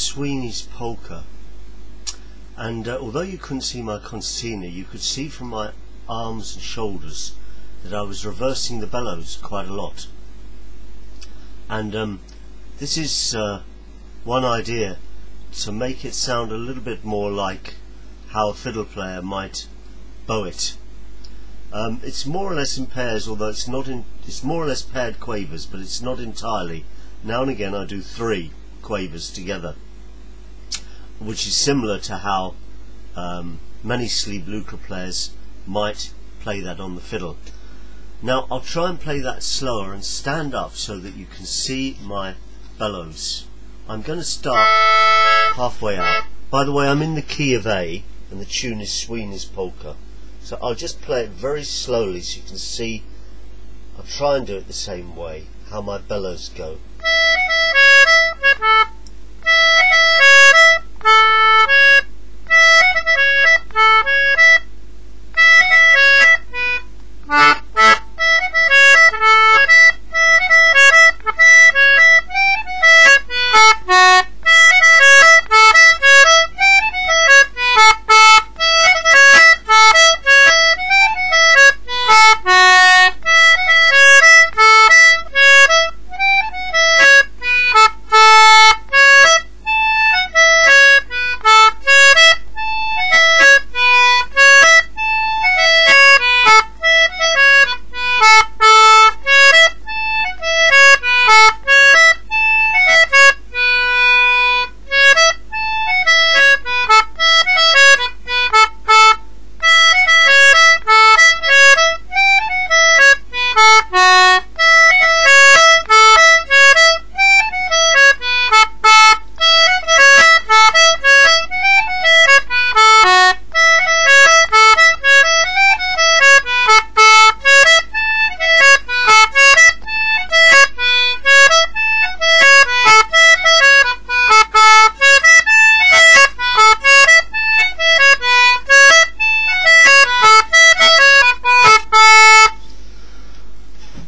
Sweeneys polka, and although you couldn't see my concertina, you could see from my arms and shoulders that I was reversing the bellows quite a lot. And this is one idea to make it sound a little bit more like how a fiddle player might bow it. It's more or less in pairs, although it's more or less paired quavers, but it's not entirely. Now and again I do 3 quavers together, which is similar to how many sleeve lucre players might play that on the fiddle. Now I'll try and play that slower and stand up so that you can see my bellows. I'm going to start halfway out. By the way, I'm in the key of A and the tune is Sweeney's polka, so I'll just play it very slowly so you can see. I'll try and do it the same way, how my bellows go.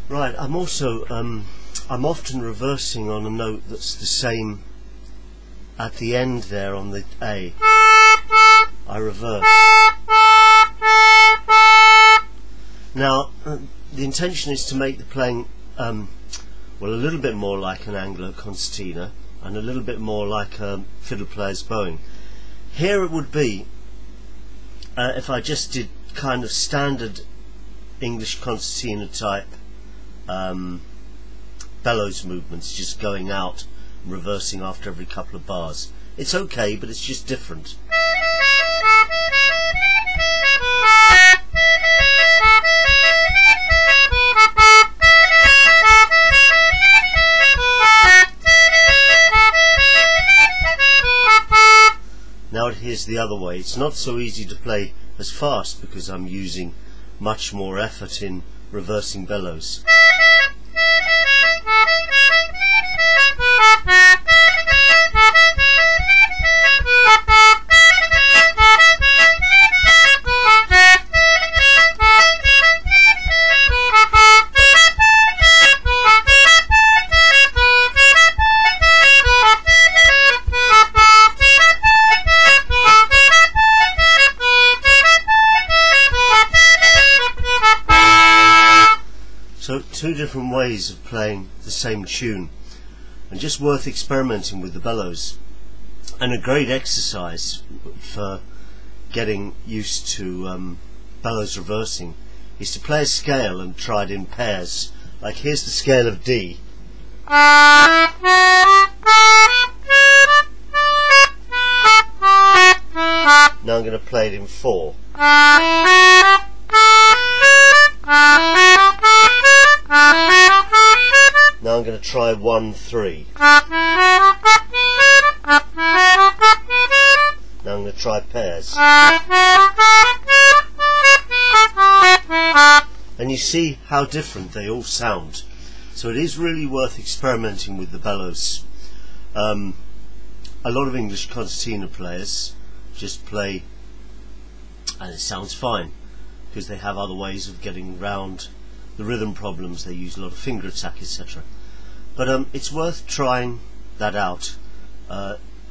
Right, I'm often reversing on a note that's the same at the end there on the A. I reverse. Now, the intention is to make the playing well, a little bit more like an Anglo concertina and a little bit more like a fiddle player's bowing. Here it would be if I just did kind of standard English concertina type bellows movements, just going out and reversing after every couple of bars. It's okay, but it's just different. Now here's the other way. It's not so easy to play as fast because I'm using much more effort in reversing bellows. So 2 different ways of playing the same tune, and just worth experimenting with the bellows, and a great exercise for getting used to bellows reversing is to play a scale and try it in pairs. Like here's the scale of D. Now I'm going to play it in 4. Now I'm going to try 1-3. Now I'm going to try pairs. And you see how different they all sound. So it is really worth experimenting with the bellows. A lot of English concertina players just play and it sounds fine because they have other ways of getting round the rhythm problems. They use a lot of finger attack, etc. But it's worth trying that out.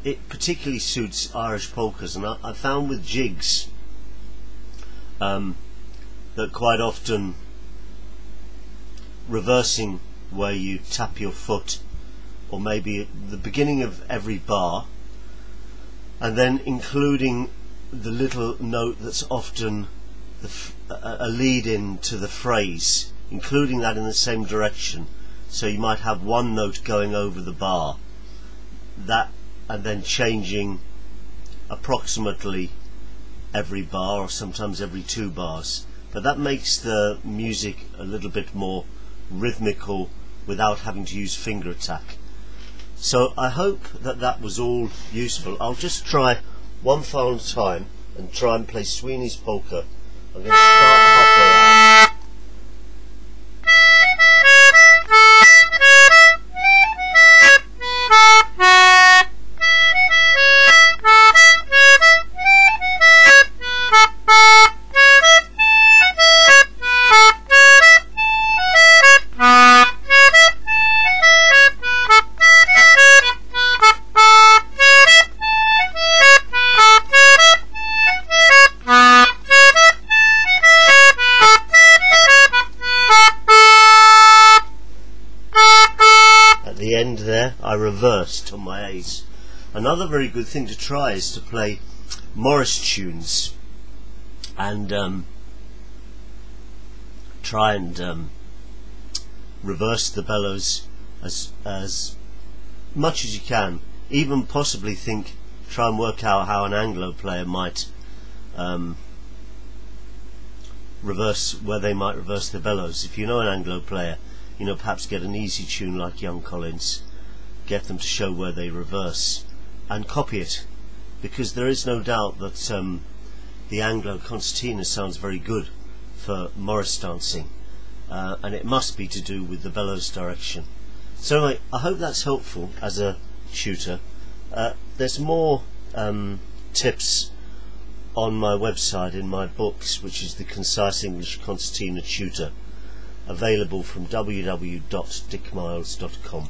it particularly suits Irish polkas, and I found with jigs that quite often reversing where you tap your foot, or maybe at the beginning of every bar, and then including the little note that's often a lead in to the phrase, including that in the same direction. So you might have one note going over the bar, that, and then changing approximately every bar, or sometimes every 2 bars. But that makes the music a little bit more rhythmical without having to use finger attack. So I hope that that was all useful. I'll just try one final time and try and play Sweeney's polka. I'm going to start halfway out. The end there, I reversed on my A's. Another very good thing to try is to play Morris tunes and try and reverse the bellows as much as you can. Even possibly try and work out how an Anglo player might reverse, where they might reverse the bellows. If you know an Anglo player, you know, perhaps get an easy tune like Young Collins, get them to show where they reverse and copy it, because there is no doubt that the Anglo Concertina sounds very good for Morris dancing, and it must be to do with the bellows direction. So anyway, I hope that's helpful as a tutor. There's more tips on my website in my books, which is the Concise English Concertina Tutor, available from www.dickmiles.com.